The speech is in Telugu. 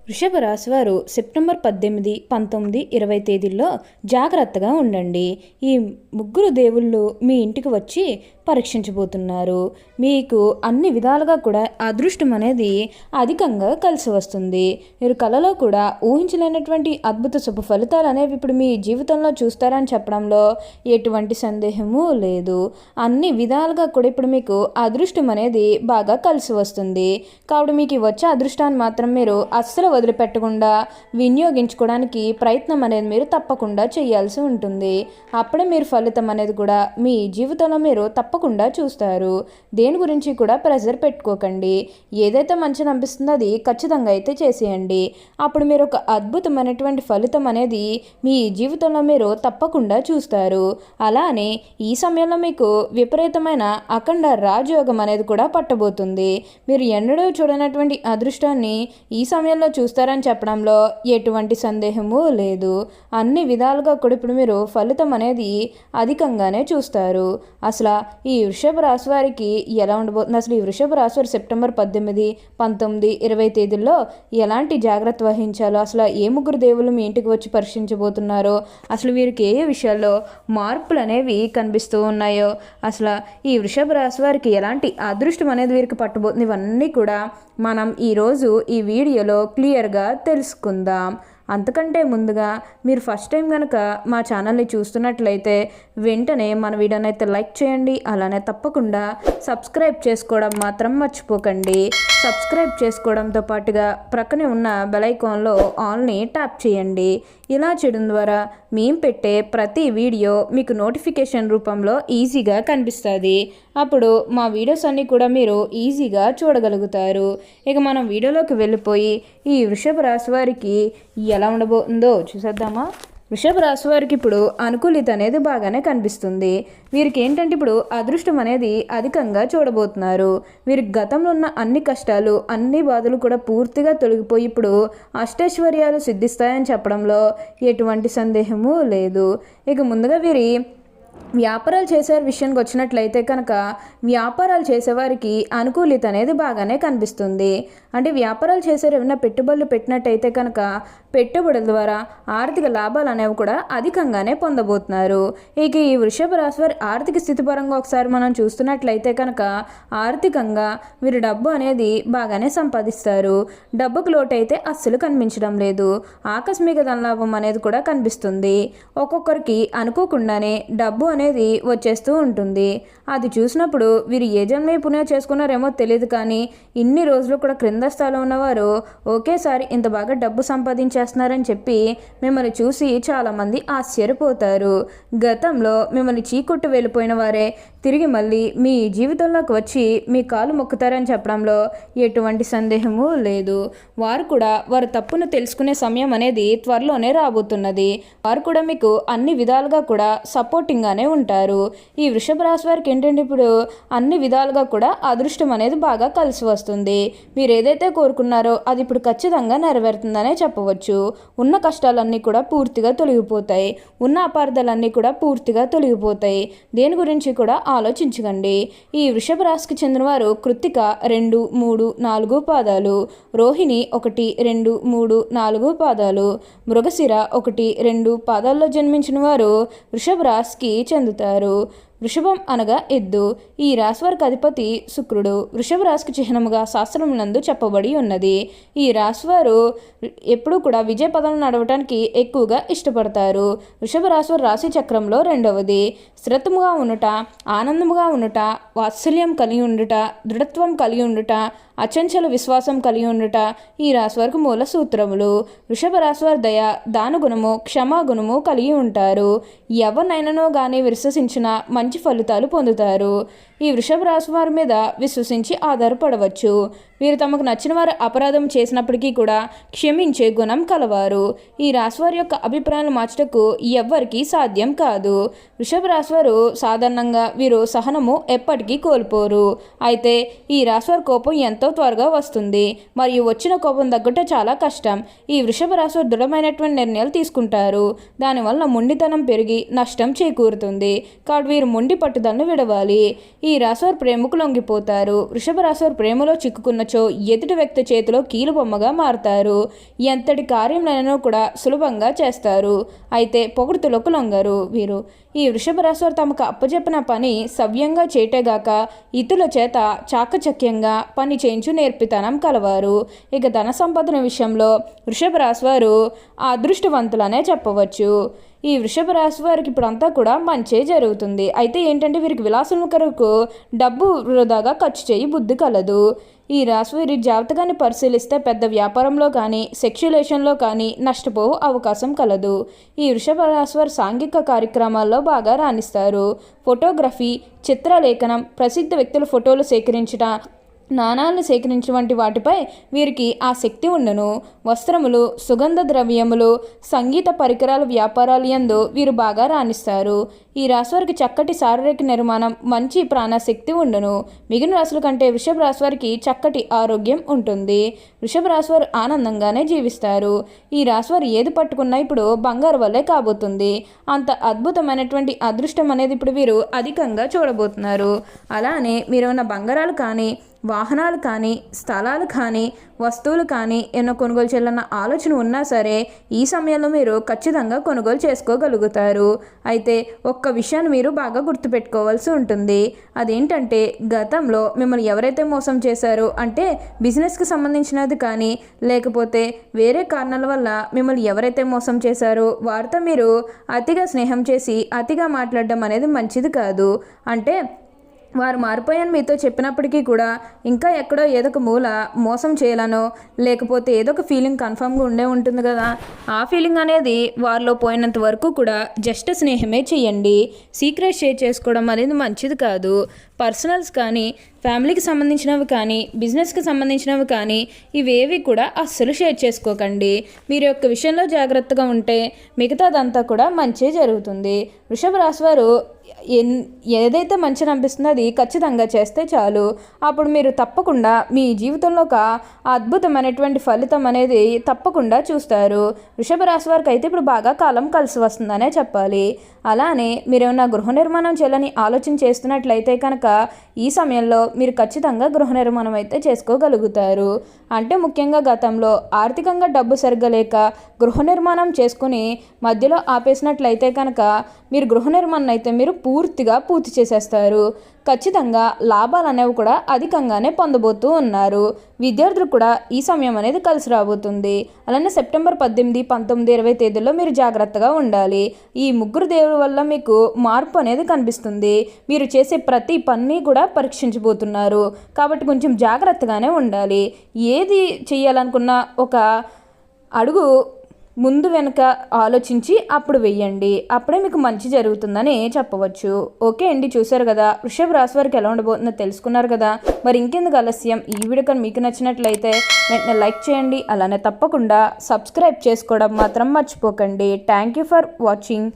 వృషభ రాశి వారు సెప్టెంబర్ 18, 19, 20 తేదీల్లో జాగ్రత్తగా ఉండండి. ఈ ముగ్గురు దేవుళ్ళు మీ ఇంటికి వచ్చి పరీక్షించబోతున్నారు. మీకు అన్ని విధాలుగా కూడా అదృష్టం అనేది అధికంగా కలిసి వస్తుంది. మీరు కలలో కూడా ఊహించలేనటువంటి అద్భుత శుభ ఫలితాలు అనేవి ఇప్పుడు మీ జీవితంలో చూస్తారని చెప్పడంలో ఎటువంటి సందేహము లేదు. అన్ని విధాలుగా కూడా ఇప్పుడు మీకు అదృష్టం అనేది బాగా కలిసి వస్తుంది. కాబట్టి మీకు వచ్చే అదృష్టాన్ని మాత్రం మీరు అస్సలు వదిలిపెట్టకుండా వినియోగించుకోవడానికి ప్రయత్నం అనేది మీరు తప్పకుండా చేయాల్సి ఉంటుంది. అప్పుడే మీరు ఫలితం అనేది కూడా మీ జీవితంలో మీరు తప్పకుండా చూస్తారు. దేని గురించి కూడా ప్రెజర్ పెట్టుకోకండి. ఏదైతే మంచిని అనిపిస్తుందో అది ఖచ్చితంగా అయితే చేసేయండి. అప్పుడు మీరు ఒక అద్భుతమైనటువంటి ఫలితం అనేది మీ జీవితంలో మీరు తప్పకుండా చూస్తారు. అలానే ఈ సమయంలో మీకు విపరీతమైన అఖండ రాజయోగం అనేది కూడా పట్టబోతుంది. మీరు ఎన్నడూ చూడనటువంటి అదృష్టాన్ని ఈ సమయంలో చూస్తారని చెప్పడంలో ఎటువంటి సందేహము లేదు. అన్ని విధాలుగా కూడా ఇప్పుడు మీరు ఫలితం అనేది అధికంగానే చూస్తారు. అసలు ఈ వృషభ రాశి వారికి ఎలా ఉండబోతుంది, అసలు ఈ వృషభ రాశి వారు సెప్టెంబర్ 18, 19, 20 తేదీల్లో ఎలాంటి జాగ్రత్త వహించాలో, అసలు ఏ ముగ్గురు దేవుళ్ళు మీ ఇంటికి వచ్చి పరీక్షించబోతున్నారో, అసలు వీరికి ఏ విషయాల్లో మార్పులు అనేవి కనిపిస్తూ ఉన్నాయో, అసలు ఈ వృషభ రాశి వారికి ఎలాంటి అదృష్టం అనేది వీరికి పట్టబోతుంది, ఇవన్నీ కూడా మనం ఈరోజు ఈ వీడియోలో క్లియర్గా తెలుసుకుందాం. అంతకంటే ముందుగా మీరు ఫస్ట్ టైం కనుక మా ఛానల్ని చూస్తున్నట్లయితే వెంటనే మన వీడియోని అయితే లైక్ చేయండి. అలానే తప్పకుండా సబ్స్క్రైబ్ చేసుకోవడం మాత్రం మర్చిపోకండి. సబ్స్క్రైబ్ చేసుకోవడంతో పాటుగా ప్రక్కనే ఉన్న బెల్ ఐకాన్లో ఆల్ని ట్యాప్ చేయండి. ఇలా చేయడం ద్వారా మేము పెట్టే ప్రతి వీడియో మీకు నోటిఫికేషన్ రూపంలో ఈజీగా కనిపిస్తుంది. అప్పుడు మా వీడియోస్ అన్నీ కూడా మీరు ఈజీగా చూడగలుగుతారు. ఇక మనం వీడియోలోకి వెళ్ళిపోయి ఈ వృషభ రాశి వారికి ఎలా ఉండబోతుందో చూసేద్దామా. వృషభ రాశి వారికి ఇప్పుడు అనుకూలిత అనేది బాగానే కనిపిస్తుంది. వీరికి ఏంటంటే ఇప్పుడు అదృష్టం అనేది అధికంగా చూడబోతున్నారు. వీరికి గతంలో ఉన్న అన్ని కష్టాలు, అన్ని బాధలు కూడా పూర్తిగా తొలగిపోయి ఇప్పుడు అష్టైశ్వర్యాలు సిద్ధిస్తాయని చెప్పడంలో ఎటువంటి సందేహము లేదు. ఇక ముందుగా వీరి వ్యాపారాలు చేసే విషయానికి వచ్చినట్లయితే కనుక వ్యాపారాలు చేసేవారికి అనుకూలిత అనేది బాగానే కనిపిస్తుంది. అంటే వ్యాపారాలు చేసే ఏమైనా పెట్టుబడులు పెట్టినట్టయితే కనుక పెట్టుబడుల ద్వారా ఆర్థిక లాభాలు అనేవి కూడా అధికంగానే పొందబోతున్నారు. ఇక ఈ వృషభ రాశి వారి ఆర్థిక స్థితి పరంగా ఒకసారి మనం చూస్తున్నట్లయితే కనుక ఆర్థికంగా వీరు డబ్బు అనేది బాగానే సంపాదిస్తారు. డబ్బుకు లోటు అయితే అస్సలు కనిపించడం లేదు. ఆకస్మిక ధనలాభం అనేది కూడా కనిపిస్తుంది. ఒక్కొక్కరికి అనుకోకుండానే డబ్బు అనేది వచ్చేస్తూ ఉంటుంది. అది చూసినప్పుడు వీరు ఏ జన్మే పుణ్యం చేసుకున్నారేమో తెలియదు, కానీ ఇన్ని రోజులు కూడా క్రింద స్థాయిలో ఉన్నవారు ఒకేసారి ఇంత బాగా డబ్బు సంపాదించేస్తున్నారని చెప్పి మిమ్మల్ని చూసి చాలామంది ఆశ్చర్యపోతారు. గతంలో మిమ్మల్ని చీకొట్టు వెళ్ళిపోయిన వారే తిరిగి మళ్ళీ మీ జీవితంలోకి వచ్చి మీ కాలు మొక్కుతారని చెప్పడంలో ఎటువంటి సందేహము లేదు. వారు కూడా వారి తప్పును తెలుసుకునే సమయం అనేది త్వరలోనే రాబోతున్నది. వారు కూడా మీకు అన్ని విధాలుగా కూడా సపోర్టింగ్గానే ఉంటారు. ఈ వృషభ రాశి వారికి ఏంటంటే ఇప్పుడు అన్ని విధాలుగా కూడా అదృష్టం అనేది బాగా కలిసి వస్తుంది. మీరు ఏదైతే కోరుకున్నారో అది ఇప్పుడు ఖచ్చితంగా నెరవేరుతుందనే చెప్పవచ్చు. ఉన్న కష్టాలన్నీ కూడా పూర్తిగా తొలగిపోతాయి. ఉన్న అపార్థాలన్నీ కూడా పూర్తిగా తొలగిపోతాయి. దేని గురించి కూడా ఆలోచించకండి. ఈ వృషభ రాశికి చెందినవారు కృత్తిక 2, 3, 4 పాదాలు, రోహిణి 1, 2, 3, 4 పాదాలు, మృగశిర 1, 2 పాదాల్లో జన్మించిన వారు వృషభ రాశికి చెందుతారు. వృషభం అనగా ఎద్దు. ఈ రాశి వారికి అధిపతి శుక్రుడు. వృషభ రాశికి చిహ్నముగా శాస్త్రమునందు చెప్పబడి ఉన్నది. ఈ రాశివారు ఎప్పుడూ కూడా విజయ పదంలో నడవటానికి ఎక్కువగా ఇష్టపడతారు. వృషభ రాశి వారి రాశి చక్రంలో రెండవది. స్థిరత్వముగా ఉండుట, ఆనందముగా ఉండుట, వాత్సల్యం కలిగి ఉండుట, దృఢత్వం కలిగి ఉండుట, అచంచల విశ్వాసం కలిగి ఉండుట ఈ రాశి వారికి మూల సూత్రములు. వృషభ రాశి వారి దయ, దానగుణము, క్షమాగుణము కలిగి ఉంటారు. ఎవరినైనానో కానీ విశ్వసించిన మంచి ఫలితాలు పొందుతారు. ఈ వృషభ రాశి వారి మీద విశ్వసించి ఆధారపడవచ్చు. వీరు తమకు నచ్చిన వారు అపరాధం చేసినప్పటికీ కూడా క్షమించే గుణం కలవారు. ఈ రాశివారి యొక్క అభిప్రాయాలు మార్చటకు ఎవ్వరికీ సాధ్యం కాదు. వృషభ రాశివారు సాధారణంగా వీరు సహనము ఎప్పటికీ కోల్పోరు. అయితే ఈ రాశివారి కోపం ఎంతో త్వరగా వస్తుంది మరియు వచ్చిన కోపం తగ్గట చాలా కష్టం. ఈ వృషభ రాశివారు దృఢమైనటువంటి నిర్ణయాలు తీసుకుంటారు. దానివల్ల మొండితనం పెరిగి నష్టం చేకూరుతుంది. కాబట్టి వీరు మొండి పట్టుదలను విడవాలి. ఈ రాశివారు ప్రేమకు లొంగిపోతారు. వృషభ రాశివారు ప్రేమలో చిక్కుకున్న ఉన్నచో ఎదుటి వ్యక్తి చేతిలో కీలుబొమ్మగా మారుతారు. ఎంతటి కార్యంలోనైనా కూడా సులభంగా చేస్తారు. అయితే పొగుడుతులకు లొంగరు. వీరు ఈ వృషభ రాశి వారు తమకు అప్పచెప్పిన పని సవ్యంగా చేయటేగాక ఇతరుల చేత చాకచక్యంగా పని చేయించు నేర్పితనం కలవారు. ఇక ధన సంపాదన విషయంలో వృషభ రాశి వారు అదృష్టవంతులనే చెప్పవచ్చు. ఈ వృషభ రాశి వారికి ఇప్పుడంతా కూడా మంచే జరుగుతుంది. అయితే ఏంటంటే వీరికి విలాసం కొరకు డబ్బు వృధాగా ఖర్చు చేయి బుద్ధి కలదు. ఈ రాశి వీరి జాతకాన్ని పరిశీలిస్తే పెద్ద వ్యాపారంలో కానీ సెక్యులేషన్లో కానీ నష్టపోవు అవకాశం కలదు. ఈ వృషభ రాశి వారు సాంఘిక కార్యక్రమాల్లో బాగా రాణిస్తారు. ఫోటోగ్రఫీ, చిత్రలేఖనం, ప్రసిద్ధ వ్యక్తుల ఫోటోలు సేకరించడం, నాణాలను సేకరించే వంటి వాటిపై వీరికి ఆ శక్తి ఉండును. వస్త్రములు, సుగంధ ద్రవ్యములు, సంగీత పరికరాల వ్యాపారాలు యందు వీరు బాగా రాణిస్తారు. ఈ రాశి వారికి చక్కటి శారీరక నిర్మాణం, మంచి ప్రాణశక్తి ఉండును. మిగిలిన రాశుల కంటే వృషభ రాశి వారికి చక్కటి ఆరోగ్యం ఉంటుంది. వృషభ రాశి వారు ఆనందంగానే జీవిస్తారు. ఈ రాశి వారు ఏది పట్టుకున్నా ఇప్పుడు బంగారు వల్లే కాబోతుంది. అంత అద్భుతమైనటువంటి అదృష్టం అనేది ఇప్పుడు వీరు అధికంగా చూడబోతున్నారు. అలానే మీరు ఉన్న బంగారాలు కానీ, వాహనాలు కానీ, స్థలాలు కానీ, వస్తువులు కానీ ఎన్నో కొనుగోలు చేయాలన్న ఆలోచన ఉన్నా సరే ఈ సమయంలో మీరు ఖచ్చితంగా కొనుగోలు చేసుకోగలుగుతారు. అయితే ఒక్క విషయాన్ని మీరు బాగా గుర్తుపెట్టుకోవాల్సి ఉంటుంది. అదేంటంటే గతంలో మిమ్మల్ని ఎవరైతే మోసం చేశారో, అంటే బిజినెస్కి సంబంధించినది కానీ లేకపోతే వేరే కారణాల వల్ల మిమ్మల్ని ఎవరైతే మోసం చేశారో వారితో మీరు అతిగా స్నేహం చేసి అతిగా మాట్లాడడం అనేది మంచిది కాదు. అంటే వారు మారిపోయాను మీతో చెప్పినప్పటికీ కూడా ఇంకా ఎక్కడో ఏదో ఒక మూల మోసం చేయాలనో లేకపోతే ఏదో ఒక ఫీలింగ్ కన్ఫామ్గా ఉండే ఉంటుంది కదా. ఆ ఫీలింగ్ అనేది వారిలో పోయినంత వరకు కూడా జస్ట్ స్నేహమే చేయండి. సీక్రెట్ షేర్ చేసుకోవడం అనేది మంచిది కాదు. పర్సనల్స్ కానీ, ఫ్యామిలీకి సంబంధించినవి కానీ, బిజినెస్కి సంబంధించినవి కానీ ఇవేవి కూడా అస్సలు షేర్ చేసుకోకండి. మీరు యొక్క విషయంలో జాగ్రత్తగా ఉంటే మిగతాదంతా కూడా మంచి జరుగుతుంది. వృషభ రాశి వారు ఏదైతే మంచిని అనిపిస్తుందో అది ఖచ్చితంగా చేస్తే చాలు. అప్పుడు మీరు తప్పకుండా మీ జీవితంలో ఒక అద్భుతమైనటువంటి ఫలితం అనేది తప్పకుండా చూస్తారు. వృషభ రాశి వారికి అయితే ఇప్పుడు బాగా కాలం కలిసి వస్తుందనే చెప్పాలి. అలానే మీరు ఏమైనా గృహ నిర్మాణం చేయాలని ఆలోచన చేస్తున్నట్లయితే కనుక ఈ సమయంలో మీరు ఖచ్చితంగా గృహ నిర్మాణం అయితే చేసుకోగలుగుతారు. అంటే ముఖ్యంగా గతంలో ఆర్థికంగా డబ్బు సరిగ్గా లేక గృహ నిర్మాణం చేసుకుని మధ్యలో ఆపేసినట్లయితే కనుక మీరు గృహ నిర్మాణం అయితే మీరు పూర్తిగా పూర్తి చేసేస్తారు. ఖచ్చితంగా లాభాలు అనేవి కూడా అధికంగానే పొందబోతూ ఉన్నారు. విద్యార్థులు కూడా ఈ సమయం అనేది కలిసి రాబోతుంది. అలానే సెప్టెంబర్ 18, 19, 20 తేదీల్లో మీరు జాగ్రత్తగా ఉండాలి. ఈ ముగ్గురు దేవుడి వల్ల మీకు మార్పు అనేది కనిపిస్తుంది. మీరు చేసే ప్రతి పని కూడా పరీక్షించబోతున్నారు. కాబట్టి కొంచెం జాగ్రత్తగానే ఉండాలి. ఏది చేయాలనుకున్నా ఒక అడుగు ముందు వెనక ఆలోచించి అప్పుడు వెయ్యండి. అప్పుడే మీకు మంచి జరుగుతుందని చెప్పవచ్చు. ఓకే అండి, చూసారు కదా వృషభ రాశి వారికి ఎలా ఉండబోతుందో తెలుసుకున్నారు కదా. మరి ఇంకెందుకు ఆలస్యం, ఈ వీడియో కానీ మీకు నచ్చినట్లయితే వెంటనే లైక్ చేయండి. అలానే తప్పకుండా సబ్స్క్రైబ్ చేసుకోవడం మాత్రం మర్చిపోకండి. Thank you for watching.